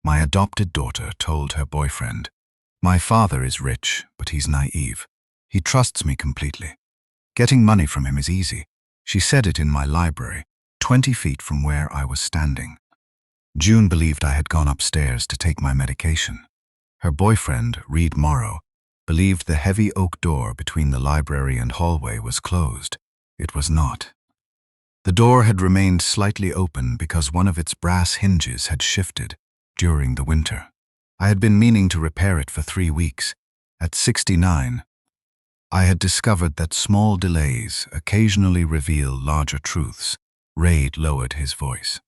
My adopted daughter told her boyfriend, "My father is rich, but he's naive. He trusts me completely. Getting money from him is easy." She said it in my library, 20 feet from where I was standing. June believed I had gone upstairs to take my medication. Her boyfriend, Reid Morrow, believed the heavy oak door between the library and hallway was closed. It was not. The door had remained slightly open because one of its brass hinges had shifted during the winter. I had been meaning to repair it for 3 weeks. At 69, I had discovered that small delays occasionally reveal larger truths. Reid lowered his voice.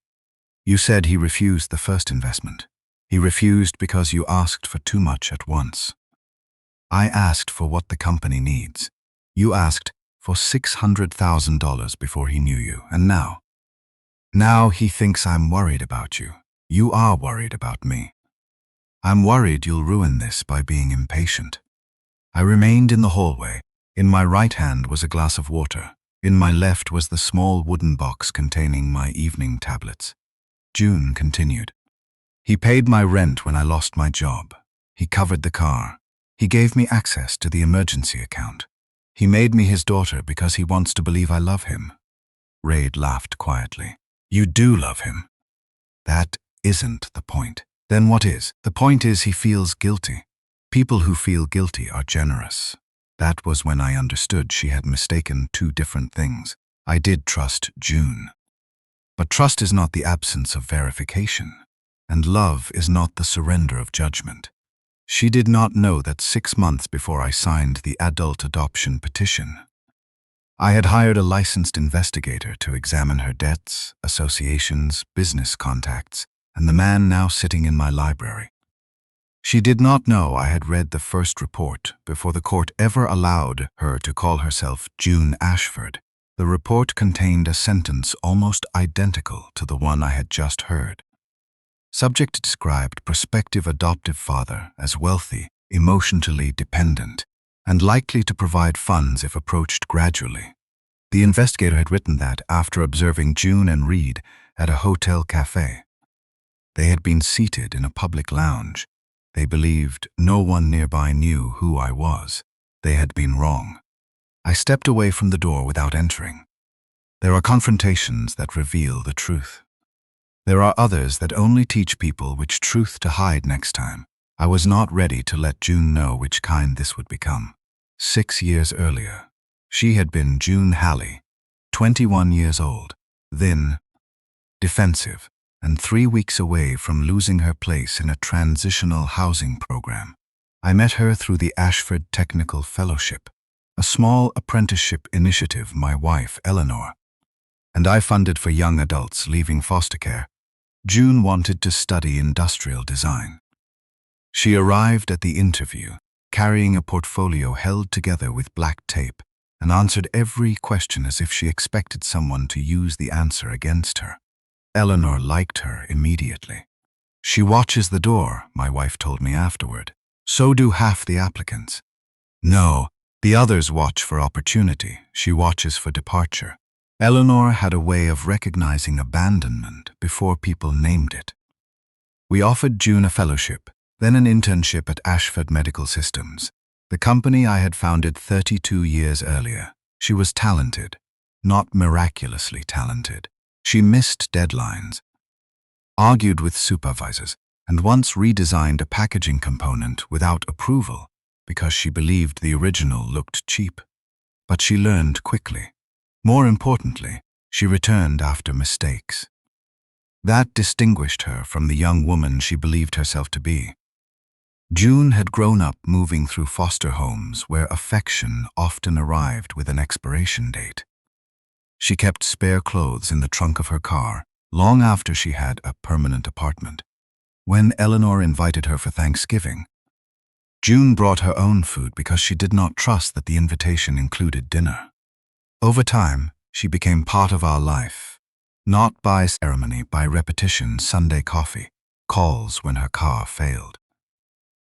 "You said he refused the first investment. He refused because you asked for too much at once. I asked for what the company needs. You asked for $600,000 before he knew you, and now he thinks I'm worried about you. You are worried about me. I'm worried you'll ruin this by being impatient." I remained in the hallway. In my right hand was a glass of water. In my left was the small wooden box containing my evening tablets. June continued. "He paid my rent when I lost my job. He covered the car. He gave me access to the emergency account. He made me his daughter because he wants to believe I love him." Reid laughed quietly. "You do love him." "That isn't the point." "Then what is?" "The point is he feels guilty. People who feel guilty are generous." That was when I understood she had mistaken two different things. I did trust June. But trust is not the absence of verification, and love is not the surrender of judgment. She did not know that 6 months before I signed the adult adoption petition, I had hired a licensed investigator to examine her debts, associations, business contacts, and the man now sitting in my library. She did not know I had read the first report before the court ever allowed her to call herself June Ashford. The report contained a sentence almost identical to the one I had just heard. Subject described prospective adoptive father as wealthy, emotionally dependent, and likely to provide funds if approached gradually. The investigator had written that after observing June and Reid at a hotel cafe. They had been seated in a public lounge. They believed no one nearby knew who I was. They had been wrong. I stepped away from the door without entering. There are confrontations that reveal the truth. There are others that only teach people which truth to hide next time. I was not ready to let June know which kind this would become. 6 years earlier, she had been June Halley, 21 years old, thin, defensive, and 3 weeks away from losing her place in a transitional housing program. I met her through the Ashford Technical Fellowship, a small apprenticeship initiative my wife, Eleanor, and I funded for young adults leaving foster care. June wanted to study industrial design. She arrived at the interview, carrying a portfolio held together with black tape, and answered every question as if she expected someone to use the answer against her. Eleanor liked her immediately. "She watches the door," my wife told me afterward. "So do half the applicants." "No, the others watch for opportunity. She watches for departure." Eleanor had a way of recognizing abandonment before people named it. We offered June a fellowship, then an internship at Ashford Medical Systems, the company I had founded 32 years earlier. She was talented, not miraculously talented. She missed deadlines, argued with supervisors, and once redesigned a packaging component without approval because she believed the original looked cheap. But she learned quickly. More importantly, she returned after mistakes. That distinguished her from the young woman she believed herself to be. June had grown up moving through foster homes where affection often arrived with an expiration date. She kept spare clothes in the trunk of her car long after she had a permanent apartment. When Eleanor invited her for Thanksgiving, June brought her own food because she did not trust that the invitation included dinner. Over time, she became part of our life, not by ceremony, by repetition. Sunday coffee, calls when her car failed,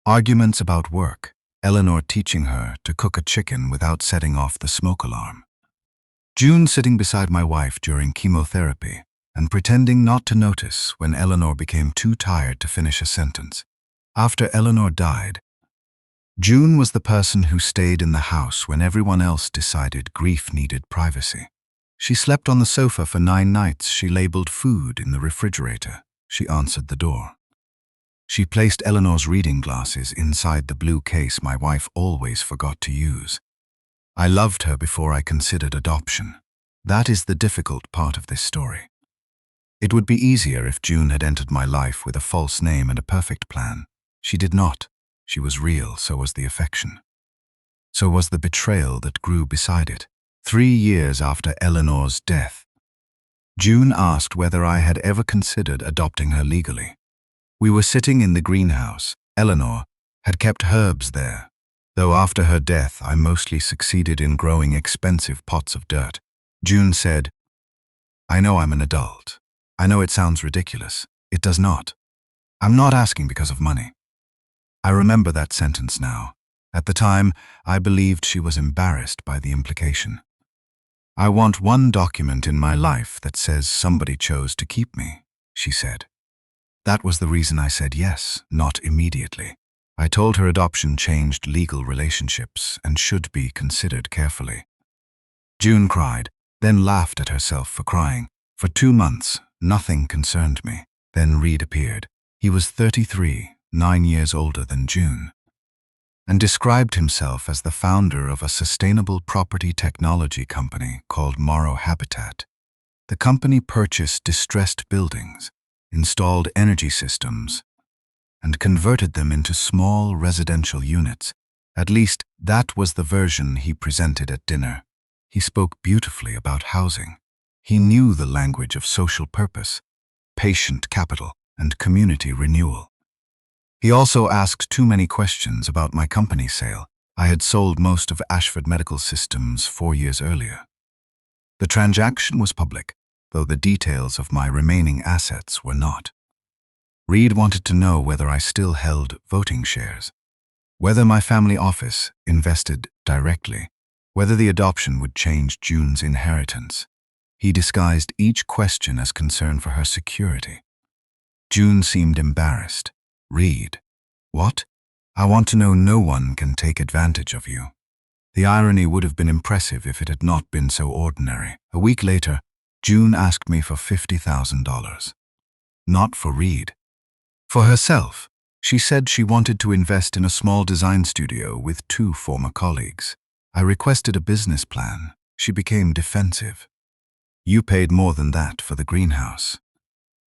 arguments about work, Eleanor teaching her to cook a chicken without setting off the smoke alarm, June sitting beside my wife during chemotherapy, and pretending not to notice when Eleanor became too tired to finish a sentence. After Eleanor died, June was the person who stayed in the house when everyone else decided grief needed privacy. She slept on the sofa for 9 nights. She labeled food in the refrigerator. She answered the door. She placed Eleanor's reading glasses inside the blue case my wife always forgot to use. I loved her before I considered adoption. That is the difficult part of this story. It would be easier if June had entered my life with a false name and a perfect plan. She did not. She was real, so was the affection. So was the betrayal that grew beside it. 3 years after Eleanor's death, June asked whether I had ever considered adopting her legally. We were sitting in the greenhouse. Eleanor had kept herbs there, though after her death I mostly succeeded in growing expensive pots of dirt. June said, "I know I'm an adult. I know it sounds ridiculous. It does not. I'm not asking because of money." I remember that sentence now. At the time, I believed she was embarrassed by the implication. "I want one document in my life that says somebody chose to keep me," she said. That was the reason I said yes, not immediately. I told her adoption changed legal relationships and should be considered carefully. June cried, then laughed at herself for crying. For 2 months, nothing concerned me. Then Reid appeared. He was 33, 9 years older than June, and described himself as the founder of a sustainable property technology company called Morrow Habitat. The company purchased distressed buildings, installed energy systems, and converted them into small residential units. At least, that was the version he presented at dinner. He spoke beautifully about housing. He knew the language of social purpose, patient capital, and community renewal. He also asked too many questions about my company sale. I had sold most of Ashford Medical Systems 4 years earlier. The transaction was public, though the details of my remaining assets were not. Reid wanted to know whether I still held voting shares, whether my family office invested directly, whether the adoption would change June's inheritance. He disguised each question as concern for her security. June seemed embarrassed. "Reid, what? I want to know no one can take advantage of you." The irony would have been impressive if it had not been so ordinary. A week later, June asked me for $50,000. Not for Reid. For herself. She said she wanted to invest in a small design studio with 2 former colleagues. I requested a business plan. She became defensive. "You paid more than that for the greenhouse."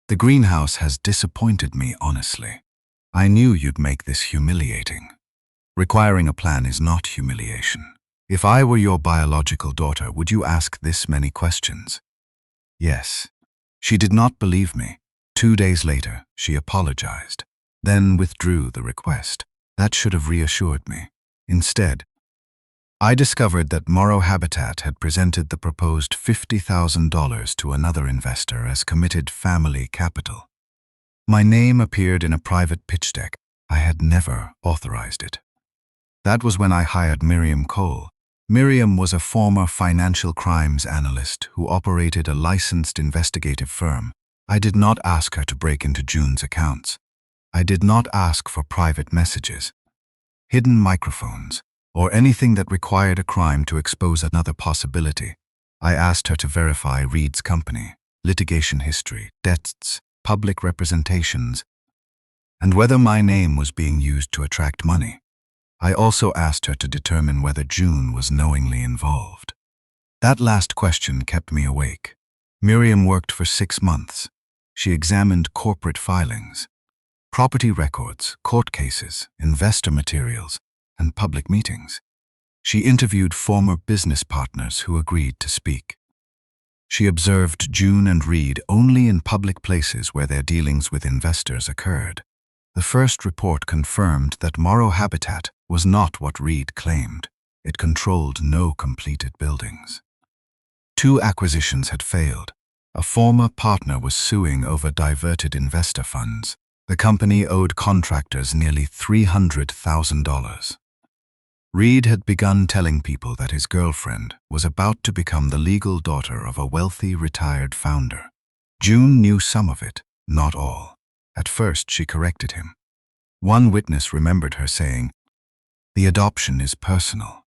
"The greenhouse has disappointed me, honestly. I knew you'd make this humiliating." Requiring a plan is not humiliation. If I were your biological daughter, would you ask this many questions? Yes. She did not believe me. 2 days later, she apologized, then withdrew the request. That should have reassured me. Instead, I discovered that Morrow Habitat had presented the proposed $50,000 to another investor as committed family capital. My name appeared in a private pitch deck. I had never authorized it. That was when I hired Miriam Cole. Miriam was a former financial crimes analyst who operated a licensed investigative firm. I did not ask her to break into June's accounts. I did not ask for private messages, hidden microphones, or anything that required a crime to expose another possibility. I asked her to verify Reid's company, litigation history, debts, public representations, and whether my name was being used to attract money. I also asked her to determine whether June was knowingly involved. That last question kept me awake. Miriam worked for 6 months. She examined corporate filings, property records, court cases, investor materials, and public meetings. She interviewed former business partners who agreed to speak. She observed June and Reid only in public places where their dealings with investors occurred. The first report confirmed that Morrow Habitat was not what Reid claimed. It controlled no completed buildings. 2 acquisitions had failed. A former partner was suing over diverted investor funds. The company owed contractors nearly $300,000. Reid had begun telling people that his girlfriend was about to become the legal daughter of a wealthy retired founder. June knew some of it, not all. At first, she corrected him. One witness remembered her saying, "The adoption is personal.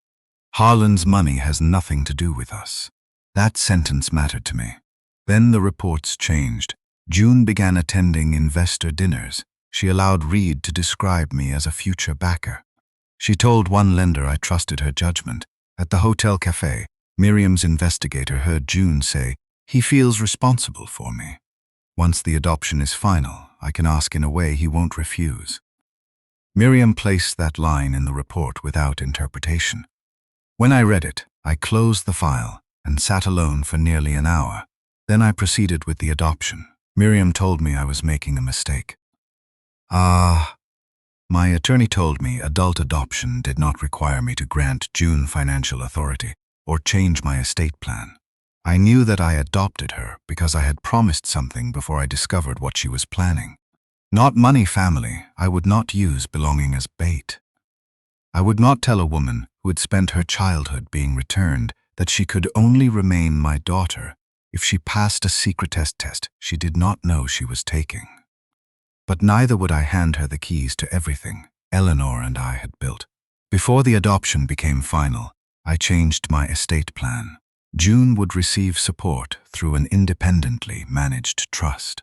Harlan's money has nothing to do with us." That sentence mattered to me. Then the reports changed. June began attending investor dinners. She allowed Reid to describe me as a future backer. She told one lender I trusted her judgment. At the hotel cafe, Miriam's investigator heard June say, "He feels responsible for me. Once the adoption is final, I can ask in a way he won't refuse." Miriam placed that line in the report without interpretation. When I read it, I closed the file and sat alone for nearly an hour. Then I proceeded with the adoption. Miriam told me I was making a mistake. My attorney told me adult adoption did not require me to grant June financial authority or change my estate plan. I knew that I adopted her because I had promised something before I discovered what she was planning. Not money, family. I would not use belonging as bait. I would not tell a woman who had spent her childhood being returned that she could only remain my daughter if she passed a secret test she did not know she was taking. But neither would I hand her the keys to everything Eleanor and I had built. Before the adoption became final, I changed my estate plan. June would receive support through an independently managed trust.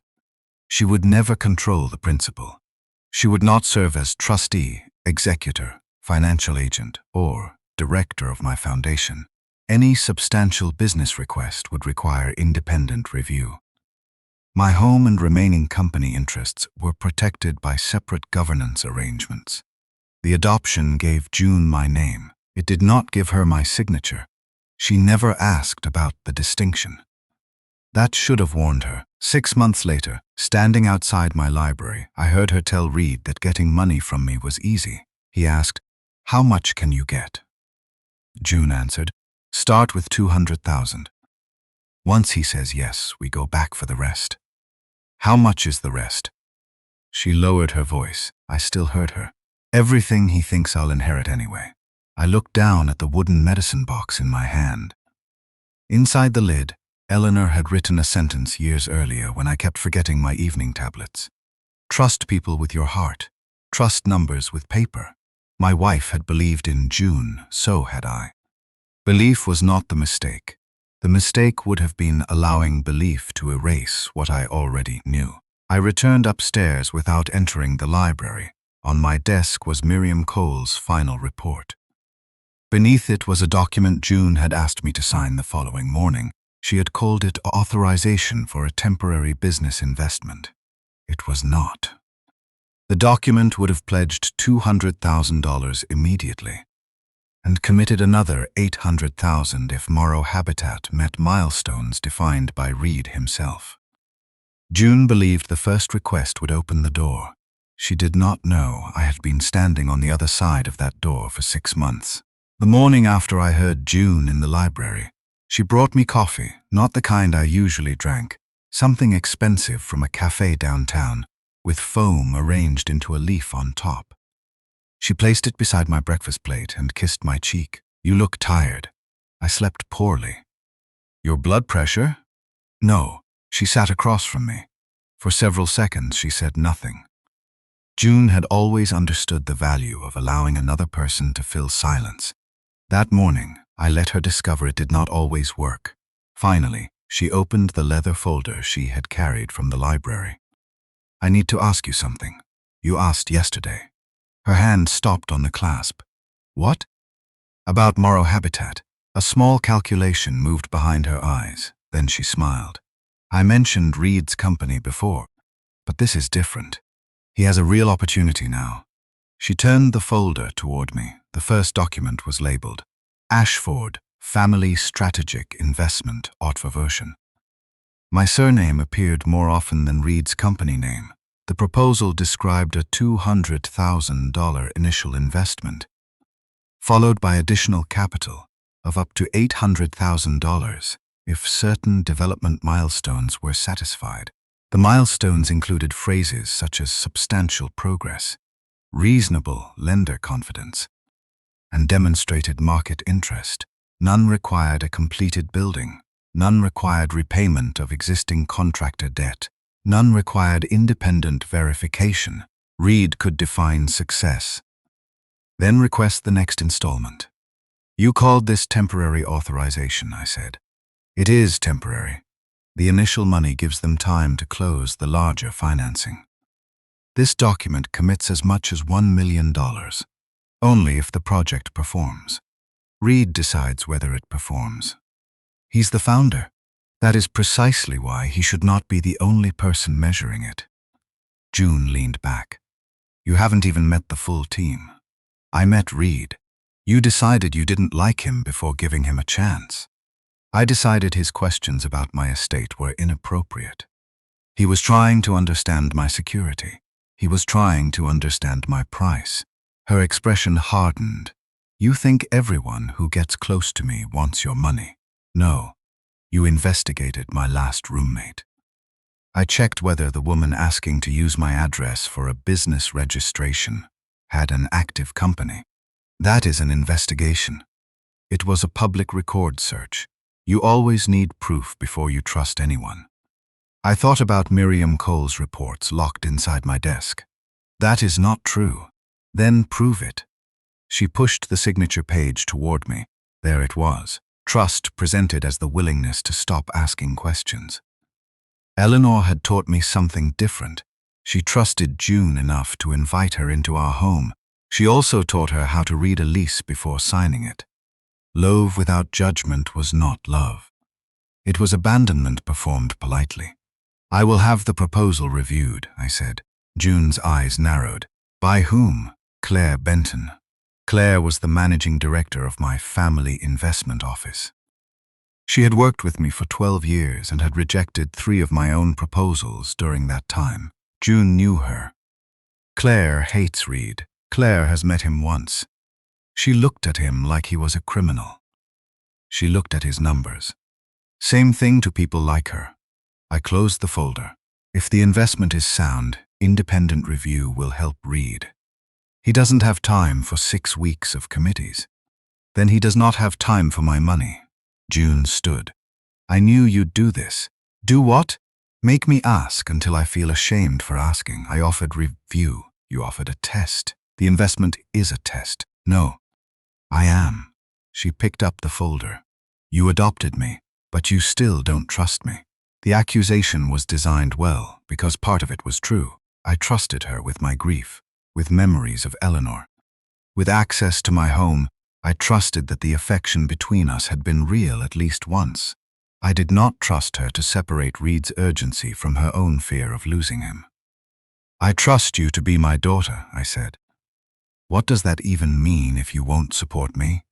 She would never control the principal. She would not serve as trustee, executor, financial agent, or director of my foundation. Any substantial business request would require independent review. My home and remaining company interests were protected by separate governance arrangements. The adoption gave June my name. It did not give her my signature. She never asked about the distinction. That should have warned her. 6 months later, standing outside my library, I heard her tell Reid that getting money from me was easy. He asked, "How much can you get?" June answered, "Start with 200,000. Once he says yes, we go back for the rest." "How much is the rest?" She lowered her voice. I still heard her. "Everything he thinks I'll inherit anyway." I looked down at the wooden medicine box in my hand. Inside the lid, Eleanor had written a sentence years earlier when I kept forgetting my evening tablets. "Trust people with your heart. Trust numbers with paper." My wife had believed in June, so had I. Belief was not the mistake. The mistake would have been allowing belief to erase what I already knew. I returned upstairs without entering the library. On my desk was Miriam Cole's final report. Beneath it was a document June had asked me to sign the following morning. She had called it authorization for a temporary business investment. It was not. The document would have pledged $200,000 immediately and committed another $800,000 if Morrow Habitat met milestones defined by Reid himself. June believed the first request would open the door. She did not know I had been standing on the other side of that door for 6 months. The morning after I heard June in the library, she brought me coffee, not the kind I usually drank, something expensive from a cafe downtown, with foam arranged into a leaf on top. She placed it beside my breakfast plate and kissed my cheek. "You look tired." I slept poorly. "Your blood pressure?" "No." She sat across from me. For several seconds she said nothing. June had always understood the value of allowing another person to fill silence. That morning, I let her discover it did not always work. Finally, she opened the leather folder she had carried from the library. "I need to ask you something. You asked yesterday." Her hand stopped on the clasp. "What?" "About Morrow Habitat." A small calculation moved behind her eyes. Then she smiled. "I mentioned Reid's company before, but this is different. He has a real opportunity now." She turned the folder toward me. The first document was labeled Ashford, Family Strategic Investment, Version. My surname appeared more often than Reid's company name. The proposal described a $200,000 initial investment, followed by additional capital of up to $800,000 if certain development milestones were satisfied. The milestones included phrases such as substantial progress, reasonable lender confidence, and demonstrated market interest. None required a completed building. None required repayment of existing contractor debt. None required independent verification. Reid could define success. Then request the next installment. You called this temporary authorization, I said. It is temporary. The initial money gives them time to close the larger financing. This document commits as much as $1 million, only if the project performs. Reid decides whether it performs. He's the founder. That is precisely why he should not be the only person measuring it. June leaned back. You haven't even met the full team. I met Reid. You decided you didn't like him before giving him a chance. I decided his questions about my estate were inappropriate. He was trying to understand my security. He was trying to understand my price. Her expression hardened. You think everyone who gets close to me wants your money. No. You investigated my last roommate. I checked whether the woman asking to use my address for a business registration had an active company. That is an investigation. It was a public record search. You always need proof before you trust anyone. I thought about Miriam Cole's reports locked inside my desk. That is not true. Then prove it. She pushed the signature page toward me. There it was. Trust presented as the willingness to stop asking questions. Eleanor had taught me something different. She trusted June enough to invite her into our home. She also taught her how to read a lease before signing it. Love without judgment was not love. It was abandonment performed politely. I will have the proposal reviewed, I said. June's eyes narrowed. By whom? Claire Benton. Claire was the managing director of my family investment office. She had worked with me for 12 years and had rejected 3 of my own proposals during that time. June knew her. Claire hates Reid. Claire has met him once. She looked at him like he was a criminal. She looked at his numbers. Same thing to people like her. I closed the folder. If the investment is sound, independent review will help Reid. He doesn't have time for 6 weeks of committees. Then he does not have time for my money. June stood. I knew you'd do this. Do what? Make me ask until I feel ashamed for asking. I offered review. You offered a test. The investment is a test. No. I am. She picked up the folder. You adopted me, but you still don't trust me. The accusation was designed well because part of it was true. I trusted her with my grief, with memories of Eleanor. With access to my home, I trusted that the affection between us had been real at least once. I did not trust her to separate Reid's urgency from her own fear of losing him. I trust you to be my daughter, I said. What does that even mean if you won't support me?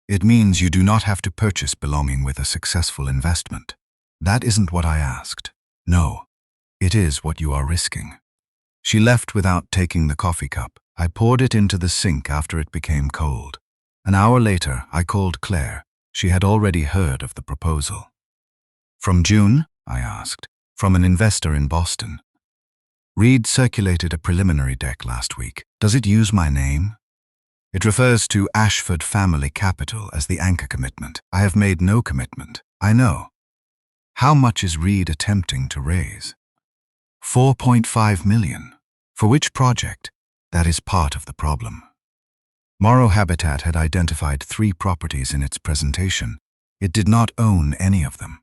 It means you do not have to purchase belonging with a successful investment. That isn't what I asked. No, it is what you are risking. She left without taking the coffee cup. I poured it into the sink after it became cold. An hour later, I called Claire. She had already heard of the proposal. From June? I asked. From an investor in Boston. Reid circulated a preliminary deck last week. Does it use my name? It refers to Ashford Family Capital as the anchor commitment. I have made no commitment. I know. How much is Reid attempting to raise? $4.5 million. For which project? That is part of the problem. Morrow Habitat had identified 3 properties in its presentation. It did not own any of them.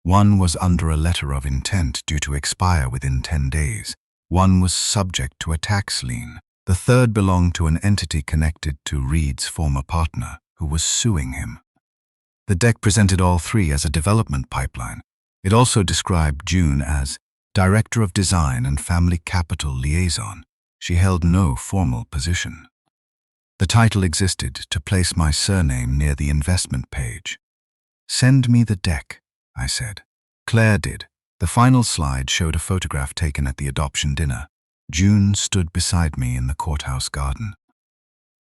One was under a letter of intent due to expire within 10 days. One was subject to a tax lien. The third belonged to an entity connected to Reid's former partner, who was suing him. The deck presented all 3 as a development pipeline. It also described June as Director of Design and Family Capital Liaison. She held no formal position. The title existed to place my surname near the investment page. Send me the deck, I said. Claire did. The final slide showed a photograph taken at the adoption dinner. June stood beside me in the courthouse garden.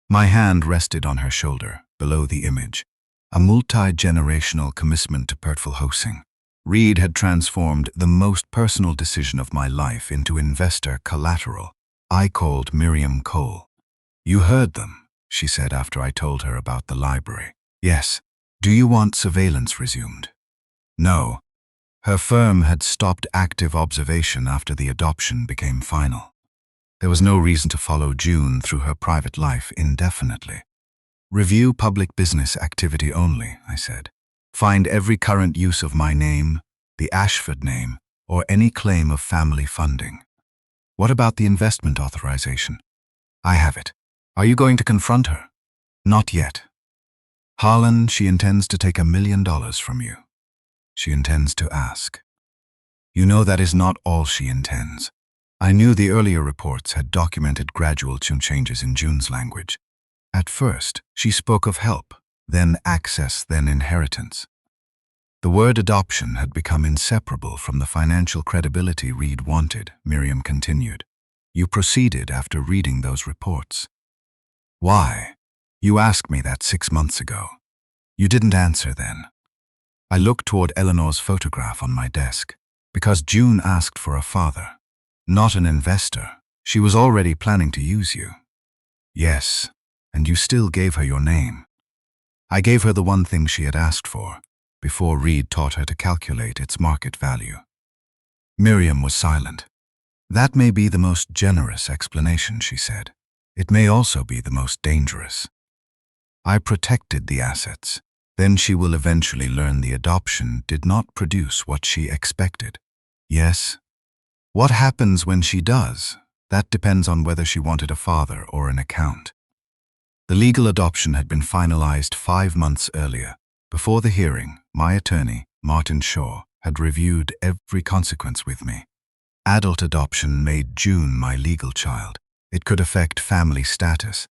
My hand rested on her shoulder, below the image. A multi-generational commitment to Pertful Housing. Reid had transformed the most personal decision of my life into investor collateral. I called Miriam Cole. You heard them, she said after I told her about the library. Yes. Do you want surveillance resumed? No. Her firm had stopped active observation after the adoption became final. There was no reason to follow June through her private life indefinitely. Review public business activity only, I said. Find every current use of my name, the Ashford name, or any claim of family funding. What about the investment authorization? I have it. Are you going to confront her? Not yet. Harlan, she intends to take $1 million from you. She intends to ask. You know that is not all she intends. I knew the earlier reports had documented gradual changes in June's language. At first, she spoke of help, then access, then inheritance. The word adoption had become inseparable from the financial credibility Reid wanted, Miriam continued. You proceeded after reading those reports. Why? You asked me that 6 months ago. You didn't answer then. I looked toward Eleanor's photograph on my desk, because June asked for a father, not an investor. She was already planning to use you. Yes, and you still gave her your name. I gave her the one thing she had asked for, before Reid taught her to calculate its market value. Miriam was silent. That may be the most generous explanation, she said. It may also be the most dangerous. I protected the assets. Then she will eventually learn the adoption did not produce what she expected. Yes? What happens when she does? That depends on whether she wanted a father or an account. The legal adoption had been finalized 5 months earlier. Before the hearing, my attorney, Martin Shaw, had reviewed every consequence with me. Adult adoption made June my legal child. It could affect family status,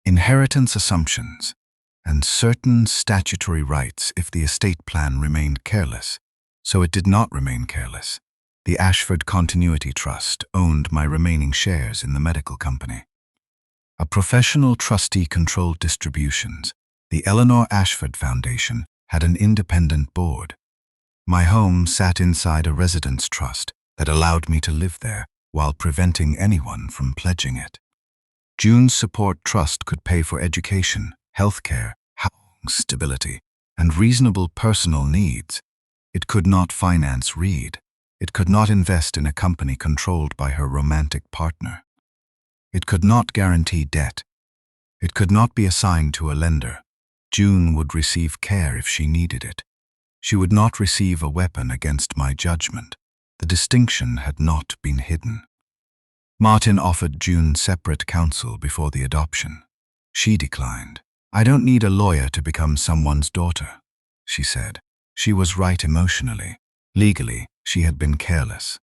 inheritance assumptions, and certain statutory rights if the estate plan remained careless. So it did not remain careless. The Ashford Continuity Trust owned my remaining shares in the medical company. A professional trustee controlled distributions. The Eleanor Ashford Foundation had an independent board. My home sat inside a residence trust that allowed me to live there while preventing anyone from pledging it. June's support trust could pay for education, healthcare, housing stability, and reasonable personal needs. It could not finance Reid. It could not invest in a company controlled by her romantic partner. It could not guarantee debt. It could not be assigned to a lender. June would receive care if she needed it. She would not receive a weapon against my judgment. The distinction had not been hidden. Martin offered June separate counsel before the adoption. She declined. I don't need a lawyer to become someone's daughter, she said. She was right emotionally. Legally, she had been careless.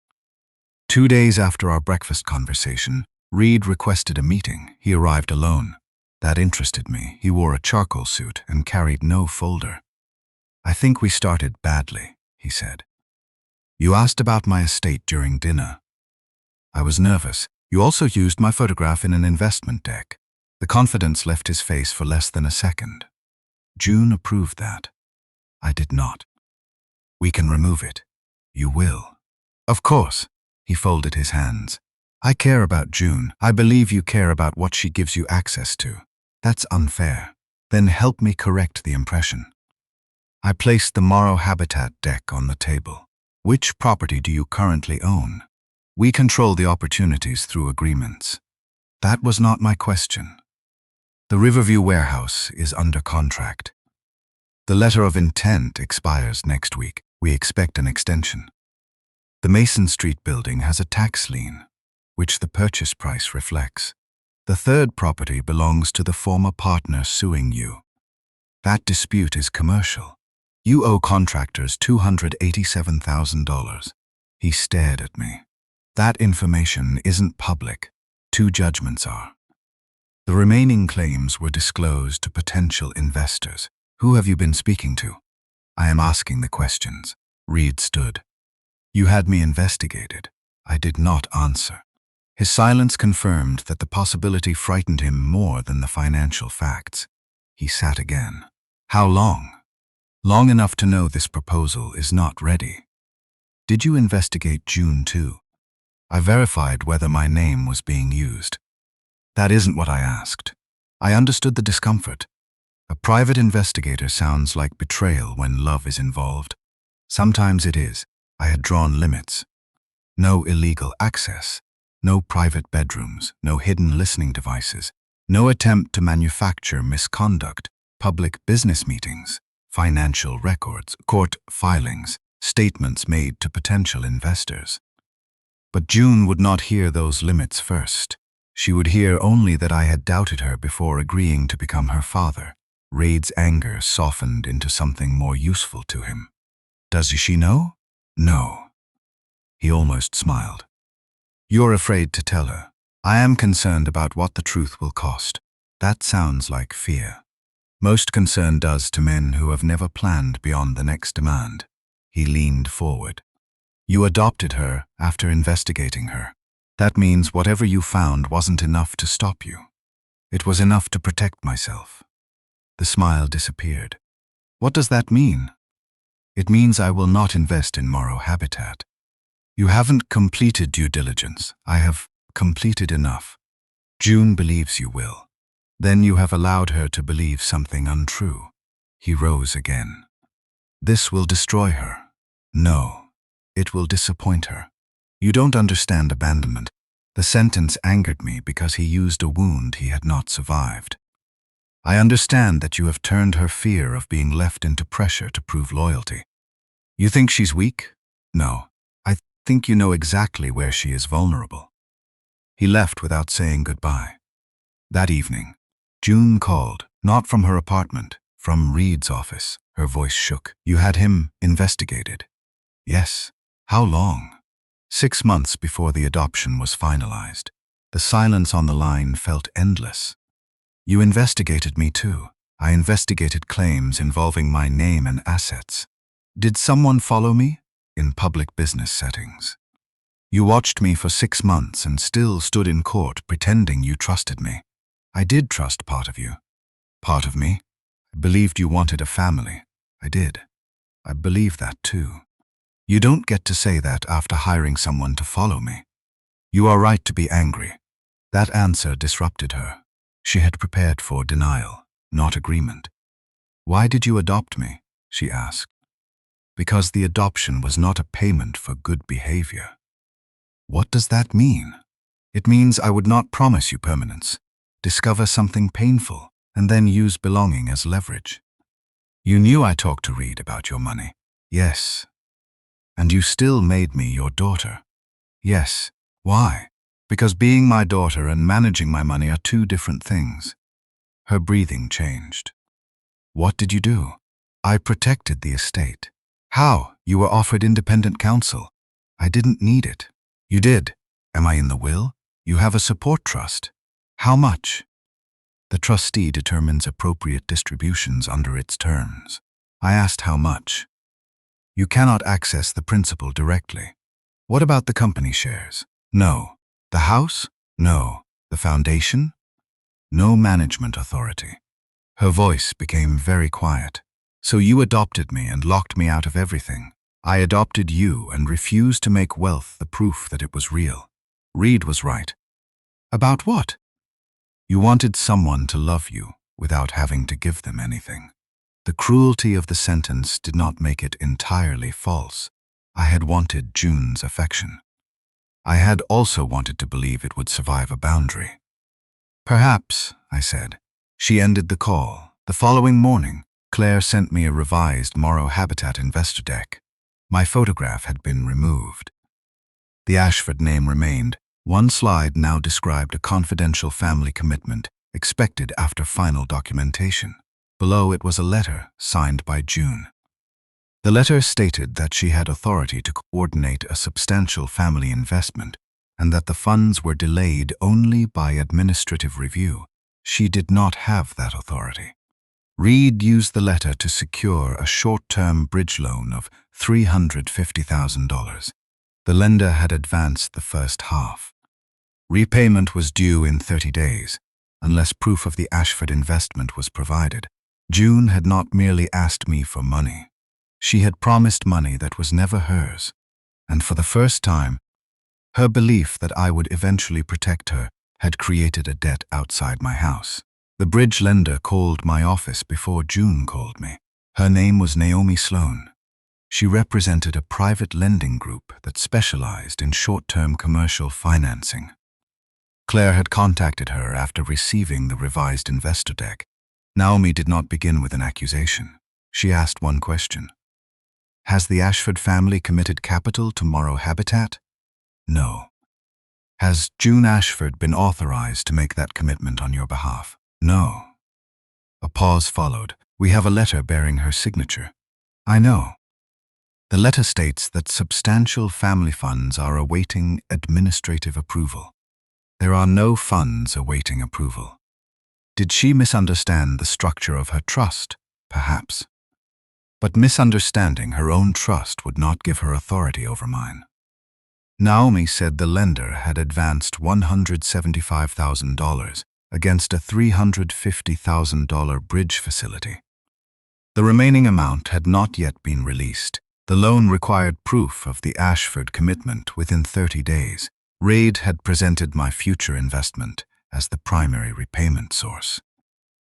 2 days after our breakfast conversation, Reid requested a meeting. He arrived alone. That interested me. He wore a charcoal suit and carried no folder. I think we started badly, he said. You asked about my estate during dinner. I was nervous. You also used my photograph in an investment deck. The confidence left his face for less than a second. June approved that. I did not. We can remove it. You will. Of course. He folded his hands. I care about June. I believe you care about what she gives you access to. That's unfair. Then help me correct the impression. I placed the Morrow Habitat deck on the table. Which property do you currently own? We control the opportunities through agreements. That was not my question. The Riverview warehouse is under contract. The letter of intent expires next week. We expect an extension. The Mason Street building has a tax lien, which the purchase price reflects. The third property belongs to the former partner suing you. That dispute is commercial. You owe contractors $287,000. He stared at me. That information isn't public. 2 judgments are. The remaining claims were disclosed to potential investors. Who have you been speaking to? I am asking the questions. Reid stood. You had me investigated. I did not answer. His silence confirmed that the possibility frightened him more than the financial facts. He sat again. How long? Long enough to know this proposal is not ready. Did you investigate June too? I verified whether my name was being used. That isn't what I asked. I understood the discomfort. A private investigator sounds like betrayal when love is involved. Sometimes it is. I had drawn limits. No illegal access. No private bedrooms. No hidden listening devices. No attempt to manufacture misconduct. Public business meetings. Financial records. Court filings. Statements made to potential investors. But June would not hear those limits first. She would hear only that I had doubted her before agreeing to become her father. Reid's anger softened into something more useful to him. Does she know? No. He almost smiled. You're afraid to tell her. I am concerned about what the truth will cost. That sounds like fear. Most concern does to men who have never planned beyond the next demand. He leaned forward. You adopted her after investigating her. That means whatever you found wasn't enough to stop you. It was enough to protect myself. The smile disappeared. What does that mean? It means I will not invest in Morrow Habitat. You haven't completed due diligence. I have completed enough. June believes you will. Then you have allowed her to believe something untrue. He rose again. This will destroy her. No, it will disappoint her. You don't understand abandonment. The sentence angered me because he used a wound he had not survived. I understand that you have turned her fear of being left into pressure to prove loyalty. You think she's weak? No. I think you know exactly where she is vulnerable. He left without saying goodbye. That evening, June called, not from her apartment, from Reid's office. Her voice shook. You had him investigated? Yes. How long? 6 months before the adoption was finalized. The silence on the line felt endless. You investigated me too. I investigated claims involving my name and assets. Did someone follow me? In public business settings. You watched me for 6 months and still stood in court pretending you trusted me. I did trust part of you. Part of me? I believed you wanted a family. I did. I believe that too. You don't get to say that after hiring someone to follow me. You are right to be angry. That answer disrupted her. She had prepared for denial, not agreement. Why did you adopt me? She asked. Because the adoption was not a payment for good behavior. What does that mean? It means I would not promise you permanence, discover something painful, and then use belonging as leverage. You knew I talked to Reid about your money. Yes. And you still made me your daughter. Yes. Why? Because being my daughter and managing my money are two different things. Her breathing changed. What did you do? I protected the estate. How? You were offered independent counsel. I didn't need it. You did. Am I in the will? You have a support trust. How much? The trustee determines appropriate distributions under its terms. I asked how much. You cannot access the principal directly. What about the company shares? No. The house? No. The foundation? No management authority. Her voice became very quiet. So you adopted me and locked me out of everything. I adopted you and refused to make wealth the proof that it was real. Reid was right. About what? You wanted someone to love you without having to give them anything. The cruelty of the sentence did not make it entirely false. I had wanted June's affection. I had also wanted to believe it would survive a boundary. Perhaps, I said. She ended the call. The following morning, Claire sent me a revised Morrow Habitat investor deck. My photograph had been removed. The Ashford name remained. One slide now described a confidential family commitment expected after final documentation. Below it was a letter signed by June. The letter stated that she had authority to coordinate a substantial family investment and that the funds were delayed only by administrative review. She did not have that authority. Reid used the letter to secure a short-term bridge loan of $350,000. The lender had advanced the first half. Repayment was due in 30 days, unless proof of the Ashford investment was provided. June had not merely asked me for money. She had promised money that was never hers, and for the first time, her belief that I would eventually protect her had created a debt outside my house. The bridge lender called my office before June called me. Her name was Naomi Sloan. She represented a private lending group that specialized in short-term commercial financing. Claire had contacted her after receiving the revised investor deck. Naomi did not begin with an accusation. She asked one question. Has the Ashford family committed capital to Morrow Habitat? No. Has June Ashford been authorized to make that commitment on your behalf? No. A pause followed. We have a letter bearing her signature. I know. The letter states that substantial family funds are awaiting administrative approval. There are no funds awaiting approval. Did she misunderstand the structure of her trust? Perhaps. But misunderstanding her own trust would not give her authority over mine. Naomi said the lender had advanced $175,000 against a $350,000 bridge facility. The remaining amount had not yet been released. The loan required proof of the Ashford commitment within 30 days. Reid had presented my future investment as the primary repayment source.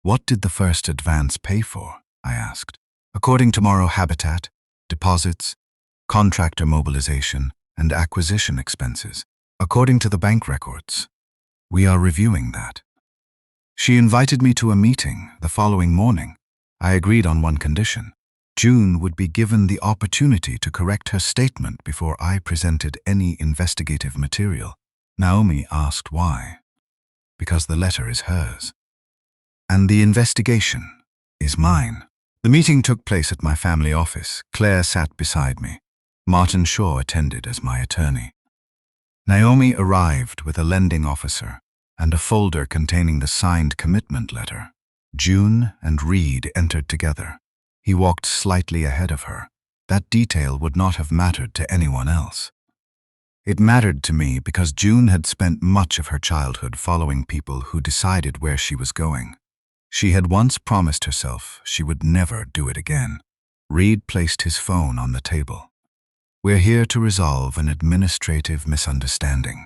What did the first advance pay for? I asked. According to Morrow Habitat, deposits, contractor mobilization, and acquisition expenses. According to the bank records. We are reviewing that. She invited me to a meeting the following morning. I agreed on one condition. June would be given the opportunity to correct her statement before I presented any investigative material. Naomi asked why. Because the letter is hers. And the investigation is mine. The meeting took place at my family office. Claire sat beside me. Martin Shaw attended as my attorney. Naomi arrived with a lending officer and a folder containing the signed commitment letter. June and Reid entered together. He walked slightly ahead of her. That detail would not have mattered to anyone else. It mattered to me because June had spent much of her childhood following people who decided where she was going. She had once promised herself she would never do it again. Reid placed his phone on the table. We're here to resolve an administrative misunderstanding.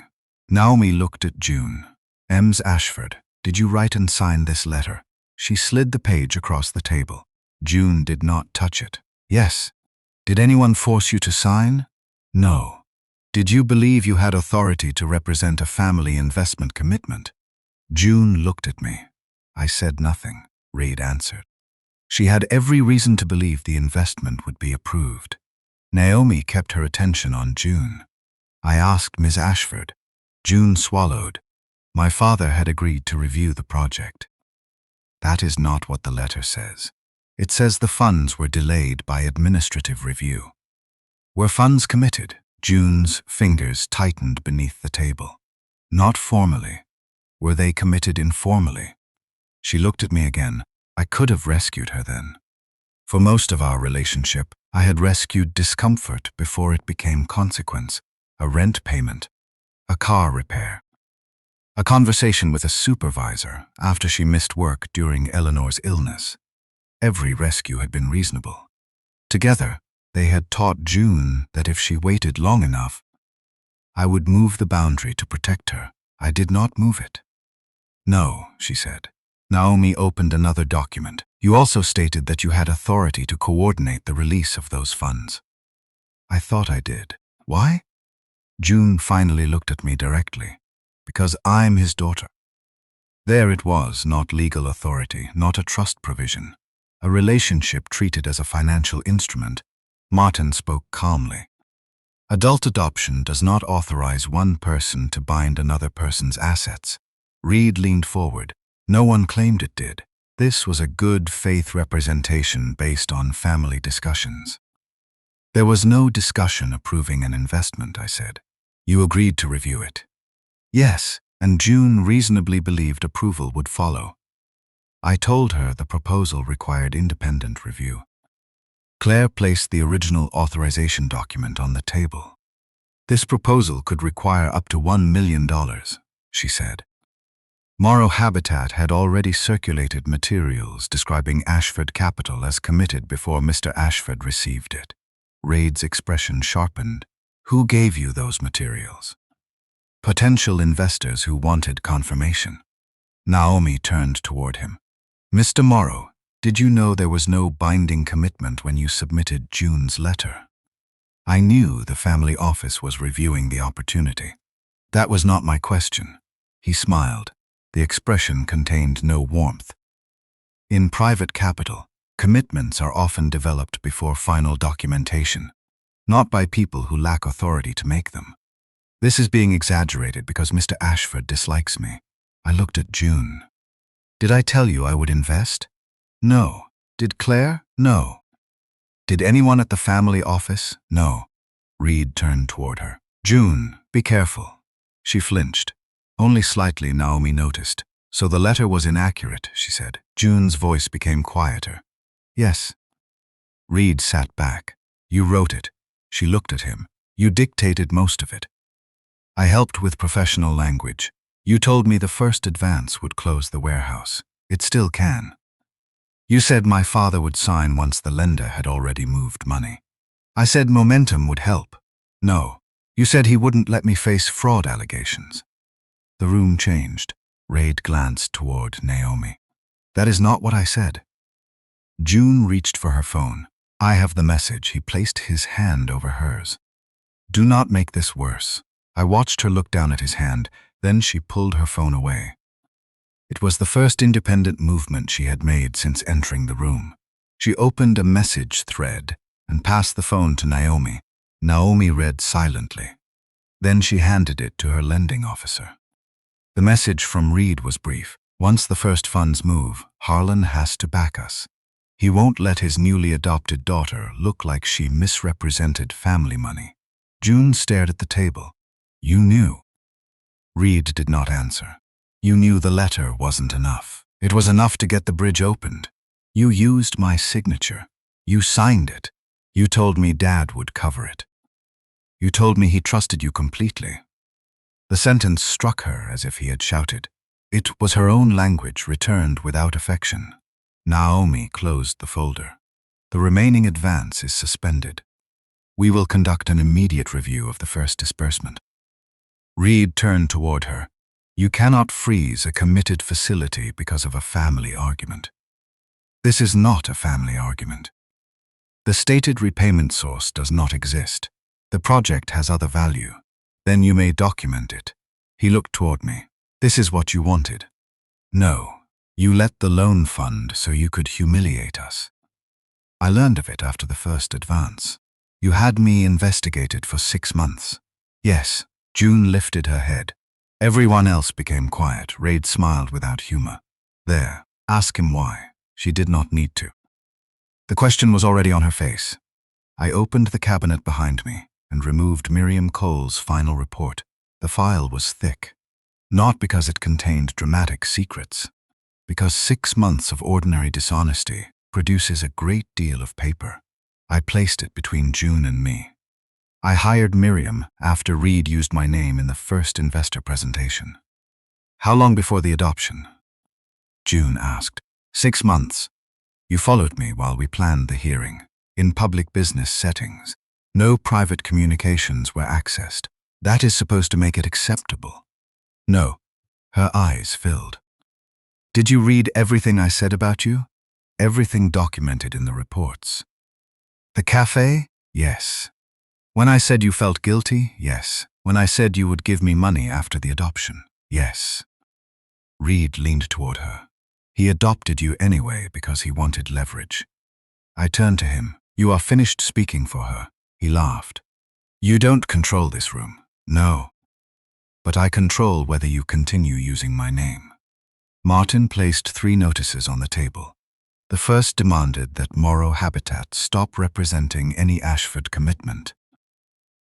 Naomi looked at June. Ms. Ashford, did you write and sign this letter? She slid the page across the table. June did not touch it. Yes. Did anyone force you to sign? No. Did you believe you had authority to represent a family investment commitment? June looked at me. I said nothing, Reid answered. She had every reason to believe the investment would be approved. Naomi kept her attention on June. I asked Ms. Ashford. June swallowed. My father had agreed to review the project. That is not what the letter says. It says the funds were delayed by administrative review. Were funds committed? June's fingers tightened beneath the table. Not formally. Were they committed informally? She looked at me again. I could have rescued her then. For most of our relationship, I had rescued discomfort before it became consequence, a rent payment, a car repair, a conversation with a supervisor after she missed work during Eleanor's illness. Every rescue had been reasonable. Together, they had taught June that if she waited long enough, I would move the boundary to protect her. I did not move it. No, she said. Naomi opened another document. You also stated that you had authority to coordinate the release of those funds. I thought I did. Why? June finally looked at me directly. Because I'm his daughter. There it was, not legal authority, not a trust provision. A relationship treated as a financial instrument. Martin spoke calmly. Adult adoption does not authorize one person to bind another person's assets. Reid leaned forward. No one claimed it did. This was a good faith representation based on family discussions. There was no discussion approving an investment, I said. You agreed to review it. Yes, and June reasonably believed approval would follow. I told her the proposal required independent review. Claire placed the original authorization document on the table. This proposal could require up to $1 million, she said. Morrow Habitat had already circulated materials describing Ashford Capital as committed before Mr. Ashford received it. Reid's expression sharpened. Who gave you those materials? Potential investors who wanted confirmation. Naomi turned toward him. Mr. Morrow, Did you know there was no binding commitment when you submitted June's letter? I knew the family office was reviewing the opportunity. That was not my question. He smiled. The expression contained no warmth. In private capital, commitments are often developed before final documentation, not by people who lack authority to make them. This is being exaggerated because Mr. Ashford dislikes me. I looked at June. Did I tell you I would invest? No. Did Claire? No. Did anyone at the family office? No. Reid turned toward her. June, be careful. She flinched. Only slightly, Naomi noticed. So the letter was inaccurate, she said. June's voice became quieter. Yes. Reid sat back. You wrote it. She looked at him. You dictated most of it. I helped with professional language. You told me the first advance would close the warehouse. It still can. You said my father would sign once the lender had already moved money. I said momentum would help. No. You said he wouldn't let me face fraud allegations. The room changed. Reid glanced toward Naomi. That is not what I said. June reached for her phone. I have the message. He placed his hand over hers. Do not make this worse. I watched her look down at his hand, then she pulled her phone away. It was the first independent movement she had made since entering the room. She opened a message thread and passed the phone to Naomi. Naomi read silently. Then she handed it to her lending officer. The message from Reid was brief. Once the first funds move, Harlan has to back us. He won't let his newly adopted daughter look like she misrepresented family money. June stared at the table. You knew. Reid did not answer. You knew the letter wasn't enough. It was enough to get the bridge opened. You used my signature. You signed it. You told me Dad would cover it. You told me he trusted you completely. The sentence struck her as if he had shouted. It was her own language returned without affection. Naomi closed the folder. The remaining advance is suspended. We will conduct an immediate review of the first disbursement. Reid turned toward her. You cannot freeze a committed facility because of a family argument. This is not a family argument. The stated repayment source does not exist. The project has other value. Then you may document it. He looked toward me. This is what you wanted. No, you let the loan fund so you could humiliate us. I learned of it after the first advance. You had me investigated for 6 months. Yes, June lifted her head. Everyone else became quiet. Reid smiled without humor. There, ask him why. She did not need to. The question was already on her face. I opened the cabinet behind me and removed Miriam Cole's final report. The file was thick. Not because it contained dramatic secrets, because 6 months of ordinary dishonesty produces a great deal of paper. I placed it between June and me. I hired Miriam after Reid used my name in the first investor presentation. How long before the adoption? June asked. 6 months. You followed me while we planned the hearing. In public business settings, no private communications were accessed. That is supposed to make it acceptable. No. Her eyes filled. Did you read everything I said about you? Everything documented in the reports. The cafe? Yes. When I said you felt guilty? Yes. When I said you would give me money after the adoption? Yes. Reid leaned toward her. He adopted you anyway because he wanted leverage. I turned to him. You are finished speaking for her. He laughed. You don't control this room. No. But I control whether you continue using my name. Martin placed 3 notices on the table. The first demanded that Morrow Habitat stop representing any Ashford commitment.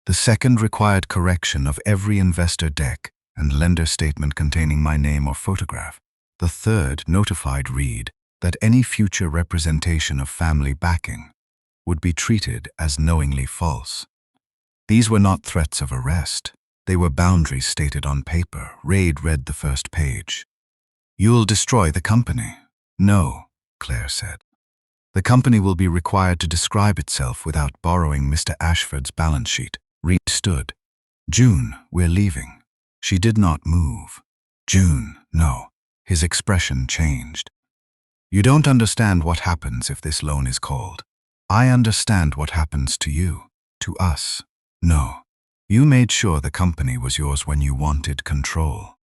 The second required correction of every investor deck and lender statement containing my name or photograph. The third notified Reid that any future representation of family backing would be treated as knowingly false. These were not threats of arrest. They were boundaries stated on paper. Reid read the first page. You'll destroy the company. No, Claire said. The company will be required to describe itself without borrowing Mr. Ashford's balance sheet. Reid stood. June, we're leaving. She did not move. June, no. His expression changed. You don't understand what happens if this loan is called. I understand what happens to you, to us. No. You made sure the company was yours when you wanted control.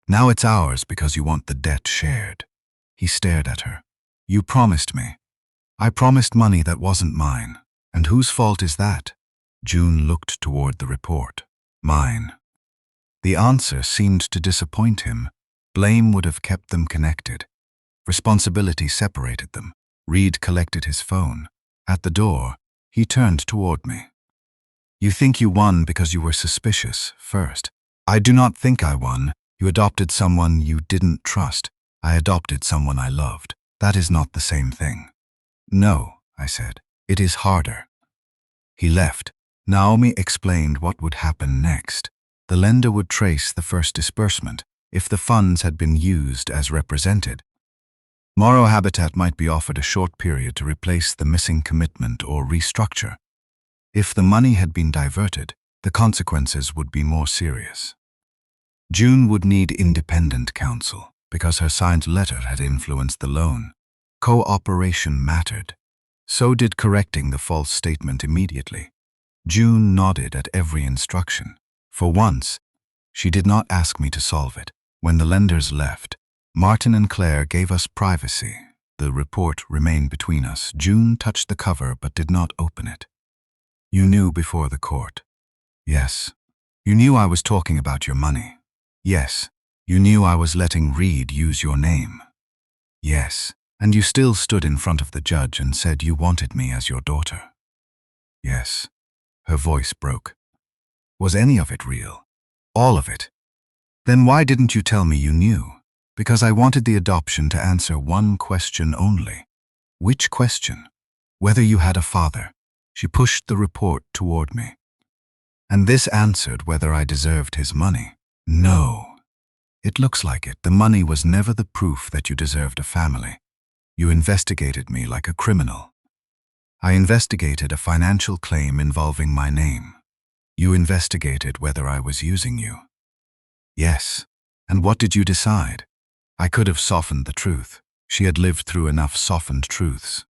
Now it's ours because you want the debt shared. He stared at her. You promised me. I promised money that wasn't mine. And whose fault is that? June looked toward the report. Mine. The answer seemed to disappoint him. Blame would have kept them connected. Responsibility separated them. Reid collected his phone. At the door, he turned toward me. You think you won because you were suspicious first. I do not think I won. You adopted someone you didn't trust. I adopted someone I loved. That is not the same thing. No, I said. It is harder. He left. Naomi explained what would happen next. The lender would trace the first disbursement if the funds had been used as represented. Morrow Habitat might be offered a short period to replace the missing commitment or restructure. If the money had been diverted, the consequences would be more serious. June would need independent counsel because her signed letter had influenced the loan. Cooperation mattered. So did correcting the false statement immediately. June nodded at every instruction. For once, she did not ask me to solve it. When the lenders left, Martin and Claire gave us privacy. The report remained between us. June touched the cover but did not open it. You knew before the court. Yes. You knew I was talking about your money. Yes. You knew I was letting Reid use your name. Yes. And you still stood in front of the judge and said you wanted me as your daughter. Yes. Her voice broke. Was any of it real? All of it? Then why didn't you tell me you knew? Because I wanted the adoption to answer one question only. Which question? Whether you had a father. She pushed the report toward me. And this answered whether I deserved his money. No. It looks like it. The money was never the proof that you deserved a family. You investigated me like a criminal. I investigated a financial claim involving my name. You investigated whether I was using you. Yes. And what did you decide? I could have softened the truth. She had lived through enough softened truths.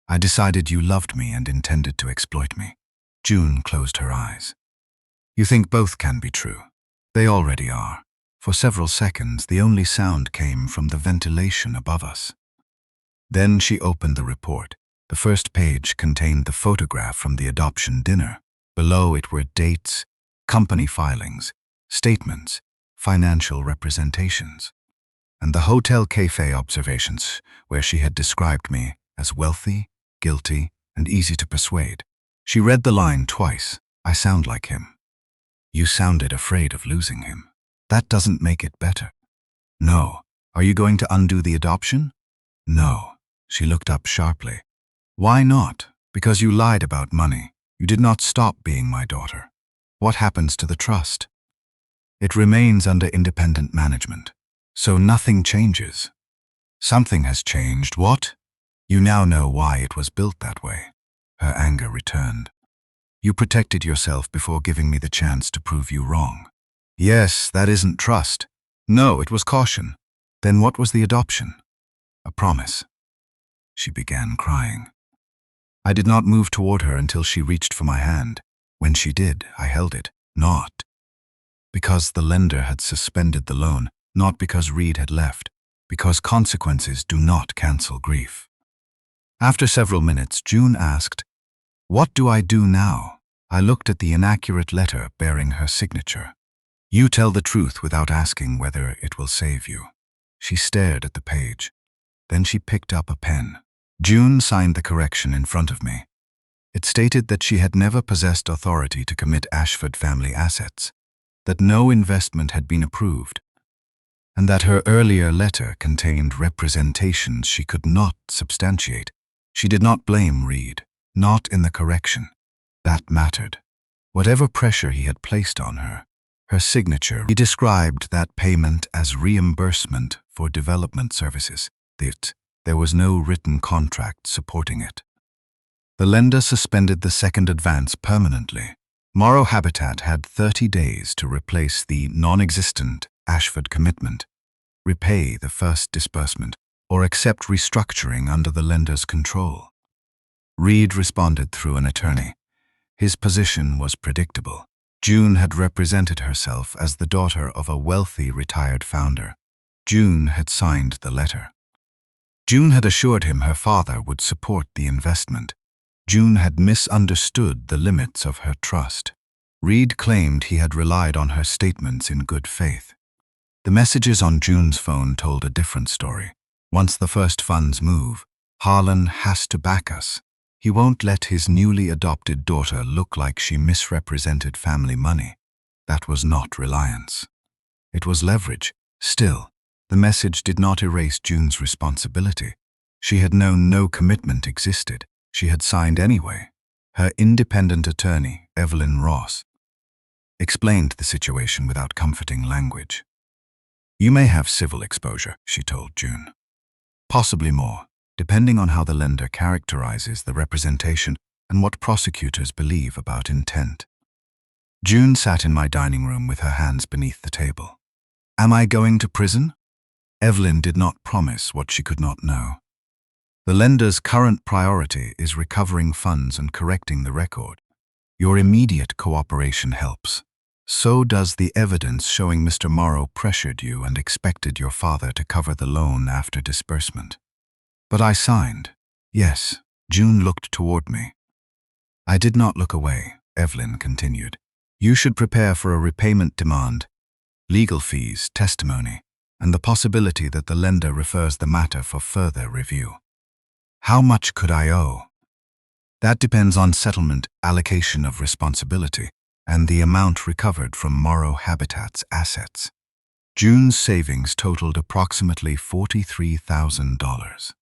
I decided you loved me and intended to exploit me. June closed her eyes. You think both can be true. They already are. For several seconds, the only sound came from the ventilation above us. Then she opened the report. The first page contained the photograph from the adoption dinner. Below it were dates, company filings, statements, financial representations, and the hotel cafe observations where she had described me as wealthy, guilty, and easy to persuade. She read the line twice. I sound like him. You sounded afraid of losing him. That doesn't make it better. No. Are you going to undo the adoption? No. She looked up sharply. Why not? Because you lied about money. You did not stop being my daughter. What happens to the trust? It remains under independent management. So nothing changes. Something has changed. What? You now know why it was built that way. Her anger returned. You protected yourself before giving me the chance to prove you wrong. Yes, that isn't trust. No, it was caution. Then what was the adoption? A promise. She began crying. I did not move toward her until she reached for my hand. When she did, I held it. Not because the lender had suspended the loan, not because Reid had left, because consequences do not cancel grief. After several minutes, June asked, "What do I do now?" I looked at the inaccurate letter bearing her signature. You tell the truth without asking whether it will save you. She stared at the page. Then she picked up a pen. June signed the correction in front of me. It stated that she had never possessed authority to commit Ashford family assets, that no investment had been approved, and that her earlier letter contained representations she could not substantiate. She did not blame Reid, not in the correction. That mattered. Whatever pressure he had placed on her, her signature, he described that payment as reimbursement for development services. There was no written contract supporting it. The lender suspended the second advance permanently. Morrow Habitat had 30 days to replace the non-existent Ashford commitment, repay the first disbursement, or accept restructuring under the lender's control. Reid responded through an attorney. His position was predictable. June had represented herself as the daughter of a wealthy retired founder. June had signed the letter. June had assured him her father would support the investment. June had misunderstood the limits of her trust. Reid claimed he had relied on her statements in good faith. The messages on June's phone told a different story. Once the first funds move, Harlan has to back us. He won't let his newly adopted daughter look like she misrepresented family money. That was not reliance. It was leverage. Still, the message did not erase June's responsibility. She had known no commitment existed. She had signed anyway. Her independent attorney, Evelyn Ross, explained the situation without comforting language. "You may have civil exposure," she told June. "Possibly more, depending on how the lender characterizes the representation and what prosecutors believe about intent." June sat in my dining room with her hands beneath the table. "Am I going to prison?" Evelyn did not promise what she could not know. "The lender's current priority is recovering funds and correcting the record. Your immediate cooperation helps. So does the evidence showing Mr. Morrow pressured you and expected your father to cover the loan after disbursement." "But I signed." "Yes." June looked toward me. "I did not look away," Evelyn continued. "You should prepare for a repayment demand, legal fees, testimony, and the possibility that the lender refers the matter for further review." "How much could I owe?" "That depends on settlement, allocation of responsibility, and the amount recovered from Morrow Habitat's assets." June's savings totaled approximately $43,000.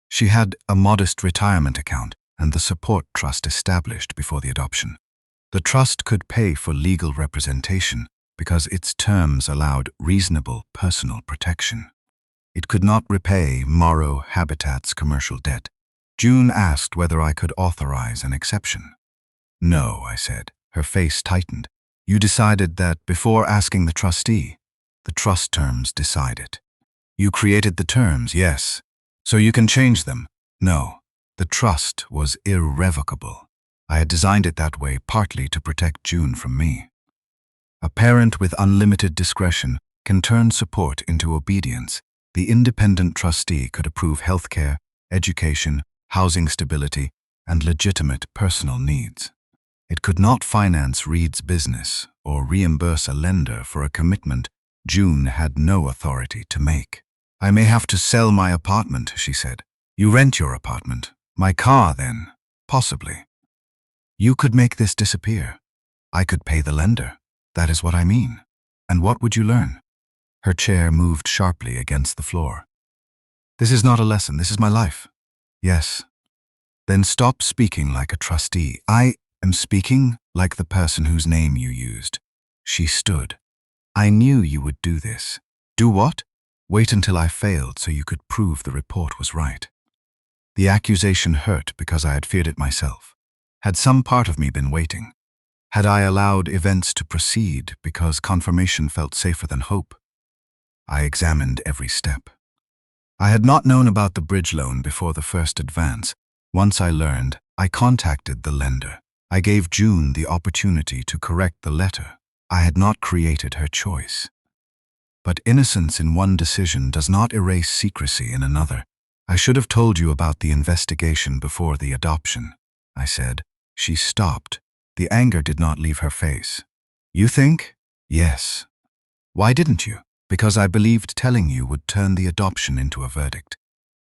She had a modest retirement account and the support trust established before the adoption. The trust could pay for legal representation because its terms allowed reasonable personal protection. It could not repay Morrow Habitat's commercial debt. June asked whether I could authorize an exception. "No," I said. Her face tightened. "You decided that before asking the trustee. The trust terms decide it." "You created the terms, yes. So you can change them." "No. The trust was irrevocable. I had designed it that way partly to protect June from me. A parent with unlimited discretion can turn support into obedience. The independent trustee could approve healthcare, education, housing stability, and legitimate personal needs. It could not finance Reid's business or reimburse a lender for a commitment June had no authority to make. "I may have to sell my apartment," she said. "You rent your apartment. My car, then?" "Possibly." "You could make this disappear. I could pay the lender. That is what I mean. And what would you learn?" Her chair moved sharply against the floor. "This is not a lesson. This is my life." "Yes." "Then stop speaking like a trustee." "I am speaking like the person whose name you used." She stood. "I knew you would do this." "Do what?" "Wait until I failed so you could prove the report was right." The accusation hurt because I had feared it myself. Had some part of me been waiting? Had I allowed events to proceed because confirmation felt safer than hope? I examined every step. I had not known about the bridge loan before the first advance. Once I learned, I contacted the lender. I gave June the opportunity to correct the letter. I had not created her choice. But innocence in one decision does not erase secrecy in another. "I should have told you about the investigation before the adoption," I said. She stopped. The anger did not leave her face. "You think?" "Yes." "Why didn't you?" "Because I believed telling you would turn the adoption into a verdict."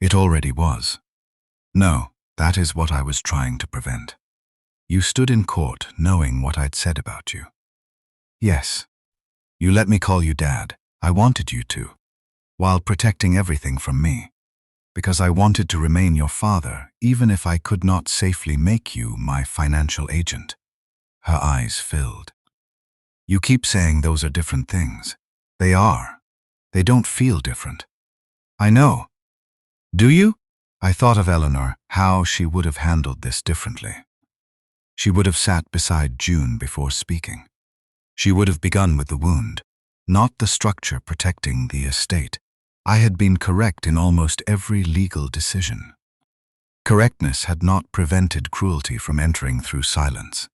"It already was." "No, that is what I was trying to prevent." "You stood in court knowing what I'd said about you." "Yes." "You let me call you Dad. I wanted you to, while protecting everything from me. Because I wanted to remain your father, even if I could not safely make you my financial agent." Her eyes filled. "You keep saying those are different things. They are. They don't feel different." "I know." "Do you?" I thought of Eleanor, how she would have handled this differently. She would have sat beside June before speaking. She would have begun with the wound, not the structure protecting the estate. I had been correct in almost every legal decision. Correctness had not prevented cruelty from entering through silence.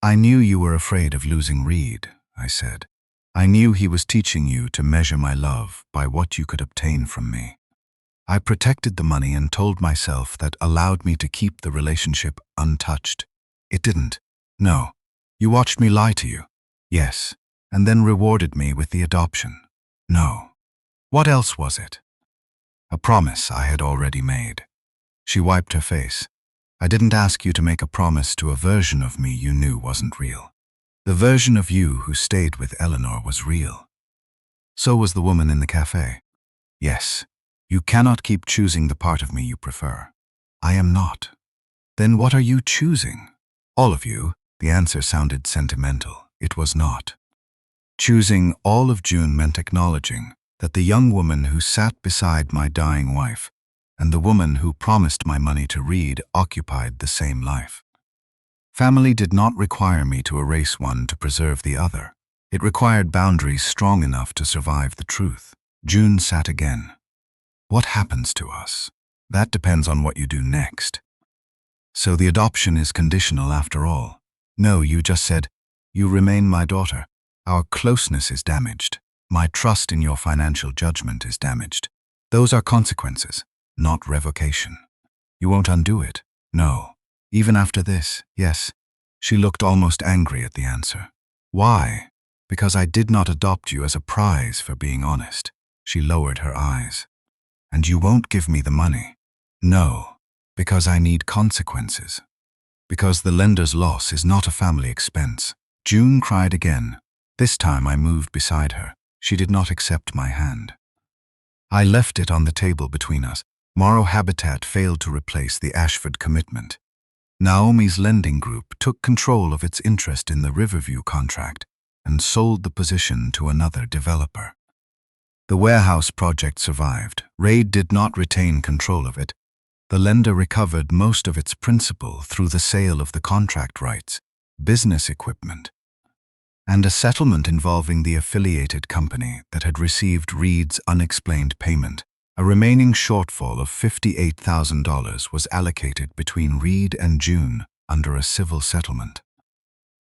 I knew you were afraid of losing Reid, I said. I knew he was teaching you to measure my love by what you could obtain from me. I protected the money and told myself that allowed me to keep the relationship untouched. It didn't. No. You watched me lie to you. Yes. And then rewarded me with the adoption. No. What else was it? A promise I had already made. She wiped her face. I didn't ask you to make a promise to a version of me you knew wasn't real. The version of you who stayed with Eleanor was real. So was the woman in the cafe. Yes. You cannot keep choosing the part of me you prefer. I am not. Then what are you choosing? All of you. The answer sounded sentimental. It was not. Choosing all of June meant acknowledging that the young woman who sat beside my dying wife and the woman who promised my money to Reid occupied the same life. Family did not require me to erase one to preserve the other. It required boundaries strong enough to survive the truth. June sat again. What happens to us? That depends on what you do next. So the adoption is conditional after all. No, you just said, you remain my daughter. Our closeness is damaged. My trust in your financial judgment is damaged. Those are consequences, not revocation. You won't undo it. No. Even after this, yes. She looked almost angry at the answer. Why? Because I did not adopt you as a prize for being honest. She lowered her eyes. And you won't give me the money. No, because I need consequences. Because the lender's loss is not a family expense. June cried again. This time I moved beside her. She did not accept my hand. I left it on the table between us. Morrow Habitat failed to replace the Ashford commitment. Naomi's lending group took control of its interest in the Riverview contract and sold the position to another developer. The warehouse project survived. Reid did not retain control of it. The lender recovered most of its principal through the sale of the contract rights, business equipment, and a settlement involving the affiliated company that had received Reid's unexplained payment. A remaining shortfall of $58,000 was allocated between Reid and June under a civil settlement.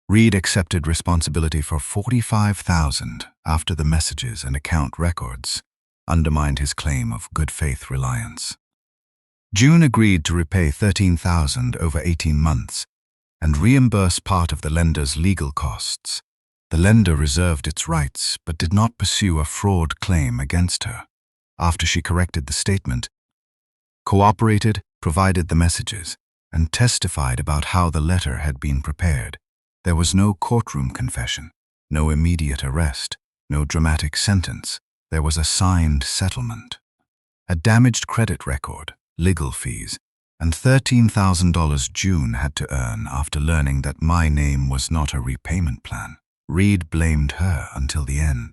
Reid accepted responsibility for $45,000 after the messages and account records undermined his claim of good faith reliance. June agreed to repay $13,000 over 18 months and reimburse part of the lender's legal costs. The lender reserved its rights but did not pursue a fraud claim against her. After she corrected the statement, cooperated, provided the messages, and testified about how the letter had been prepared. There was no courtroom confession, no immediate arrest, no dramatic sentence. There was a signed settlement. A damaged credit record, legal fees, and $13,000 June had to earn after learning that my name was not a repayment plan. Reid blamed her until the end.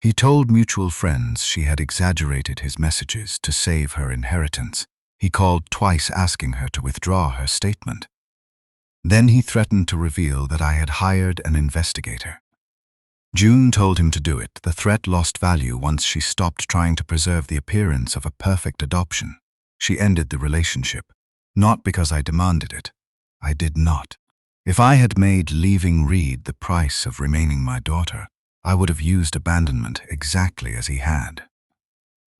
He told mutual friends she had exaggerated his messages to save her inheritance. He called twice asking her to withdraw her statement. Then he threatened to reveal that I had hired an investigator. June told him to do it. The threat lost value once she stopped trying to preserve the appearance of a perfect adoption. She ended the relationship, not because I demanded it. I did not. If I had made leaving Reid the price of remaining my daughter, I would have used abandonment exactly as he had.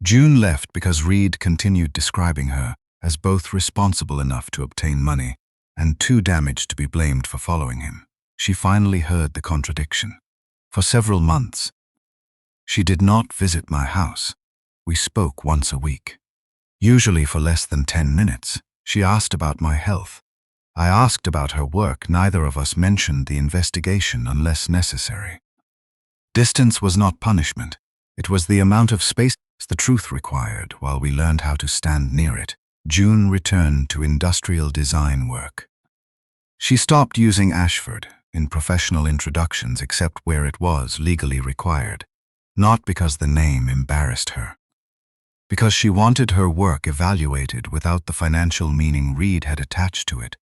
June left because Reid continued describing her as both responsible enough to obtain money and too damaged to be blamed for following him. She finally heard the contradiction. For several months, she did not visit my house. We spoke once a week. Usually for less than 10 minutes. She asked about my health. I asked about her work. Neither of us mentioned the investigation unless necessary. Distance was not punishment. It was the amount of space the truth required while we learned how to stand near it. June returned to industrial design work. She stopped using Ashford in professional introductions except where it was legally required, not because the name embarrassed her. Because she wanted her work evaluated without the financial meaning Reid had attached to it.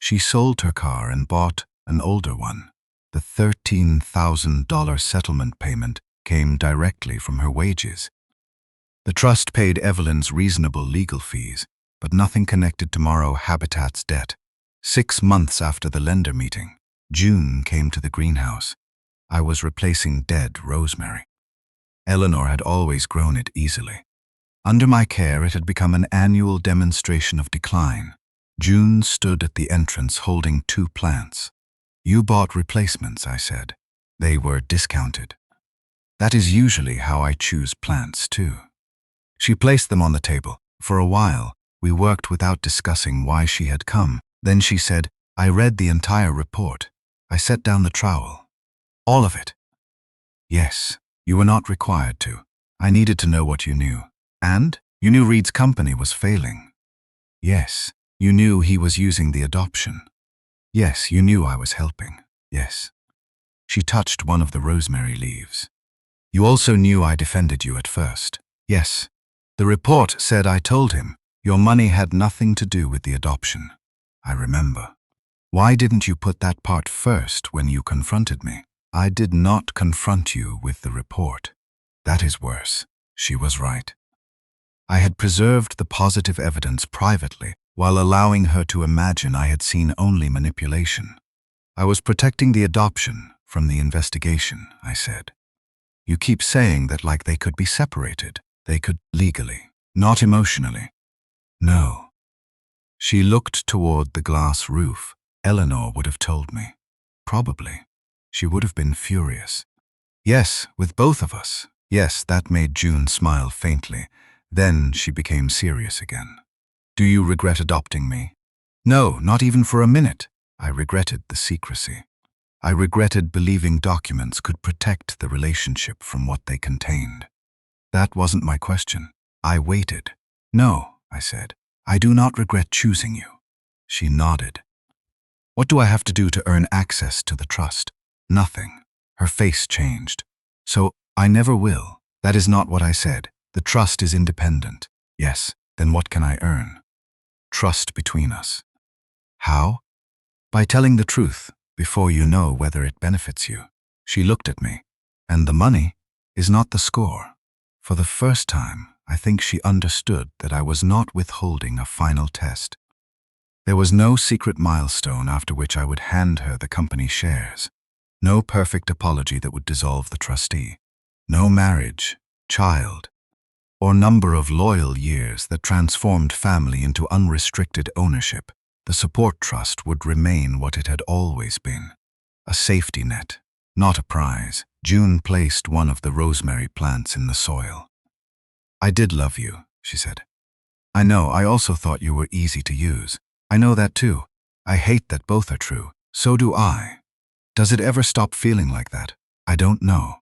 She sold her car and bought an older one. The $13,000 settlement payment came directly from her wages. The trust paid Evelyn's reasonable legal fees, but nothing connected to Morrow Habitat's debt. 6 months after the lender meeting, June came to the greenhouse. I was replacing dead rosemary. Eleanor had always grown it easily. Under my care, it had become an annual demonstration of decline. June stood at the entrance holding 2 plants. "You bought replacements," I said. "They were discounted." "That is usually how I choose plants, too." She placed them on the table. For a while, we worked without discussing why she had come. Then she said, "I read the entire report. I set down the trowel." "All of it?" "Yes. You were not required to. I needed to know what you knew." "And? You knew Reid's company was failing." "Yes. You knew he was using the adoption." "Yes. You knew I was helping." "Yes." She touched one of the rosemary leaves. "You also knew I defended you at first." "Yes. The report said I told him your money had nothing to do with the adoption." "I remember." "Why didn't you put that part first when you confronted me?" "I did not confront you with the report." "That is worse." She was right. I had preserved the positive evidence privately while allowing her to imagine I had seen only manipulation. "I was protecting the adoption from the investigation," I said. "You keep saying that like they could be separated. They could legally, not emotionally." "No." She looked toward the glass roof. "Eleanor would have told me." "Probably. She would have been furious." "Yes, with both of us." "Yes," that made June smile faintly. Then she became serious again. "Do you regret adopting me?" "No, not even for a minute." I regretted the secrecy. I regretted believing documents could protect the relationship from what they contained. That wasn't my question. I waited. "No," I said. "I do not regret choosing you." She nodded. "What do I have to do to earn access to the trust?" "Nothing." Her face changed. "So I never will." "That is not what I said. The trust is independent." "Yes, then what can I earn?" "Trust between us." "How?" "By telling the truth before you know whether it benefits you." She looked at me. "And the money is not the score." For the first time, I think she understood that I was not withholding a final test. There was no secret milestone after which I would hand her the company shares. No perfect apology that would dissolve the trustee. No marriage, child, or number of loyal years that transformed family into unrestricted ownership. The support trust would remain what it had always been. A safety net, not a prize. June placed one of the rosemary plants in the soil. "I did love you," she said. "I know, I also thought you were easy to use. I know that too. I hate that both are true. So do I. Does it ever stop feeling like that? I don't know."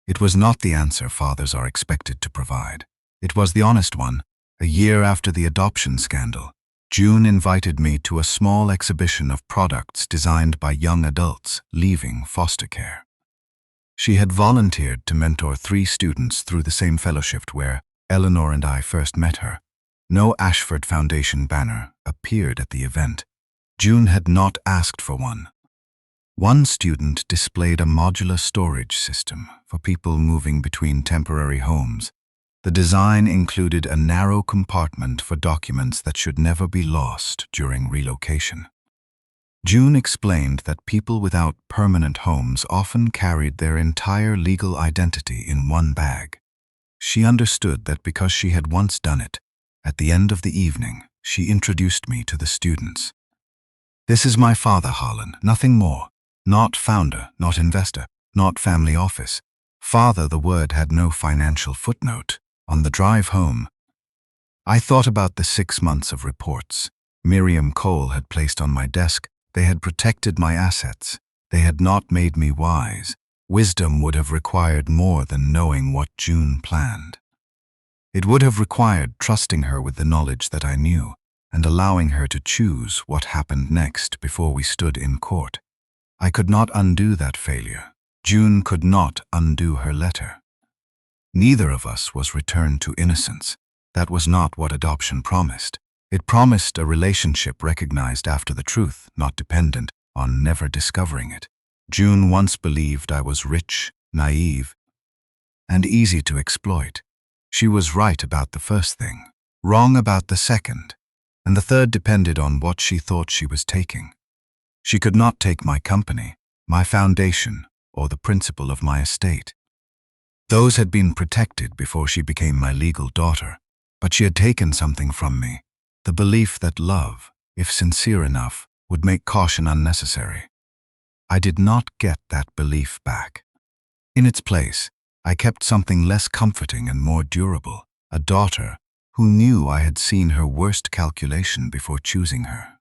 It was not the answer fathers are expected to provide. It was the honest one. A year after the adoption scandal, June invited me to a small exhibition of products designed by young adults leaving foster care. She had volunteered to mentor 3 students through the same fellowship where Eleanor and I first met her. No Ashford Foundation banner appeared at the event. June had not asked for one. One student displayed a modular storage system for people moving between temporary homes. The design included a narrow compartment for documents that should never be lost during relocation. June explained that people without permanent homes often carried their entire legal identity in one bag. She understood that because she had once done it. At the end of the evening, she introduced me to the students. "This is my father, Harlan, nothing more. Not founder, not investor, not family office. Father, the word had no financial footnote. On the drive home, I thought about the 6 months of reports Miriam Cole had placed on my desk. They had protected my assets. They had not made me wise. Wisdom would have required more than knowing what June planned. It would have required trusting her with the knowledge that I knew and allowing her to choose what happened next before we stood in court. I could not undo that failure. June could not undo her letter. Neither of us was returned to innocence. That was not what adoption promised. It promised a relationship recognized after the truth, not dependent on never discovering it. June once believed I was rich, naive, and easy to exploit. She was right about the first thing, wrong about the second, and the third depended on what she thought she was taking. She could not take my company, my foundation, or the principle of my estate. Those had been protected before she became my legal daughter, but she had taken something from me, the belief that love, if sincere enough, would make caution unnecessary. I did not get that belief back. In its place, I kept something less comforting and more durable, a daughter who knew I had seen her worst calculation before choosing her.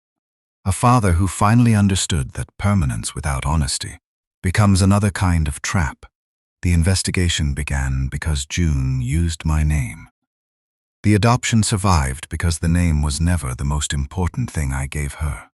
A father who finally understood that permanence without honesty becomes another kind of trap. The investigation began because June used my name. The adoption survived because the name was never the most important thing I gave her.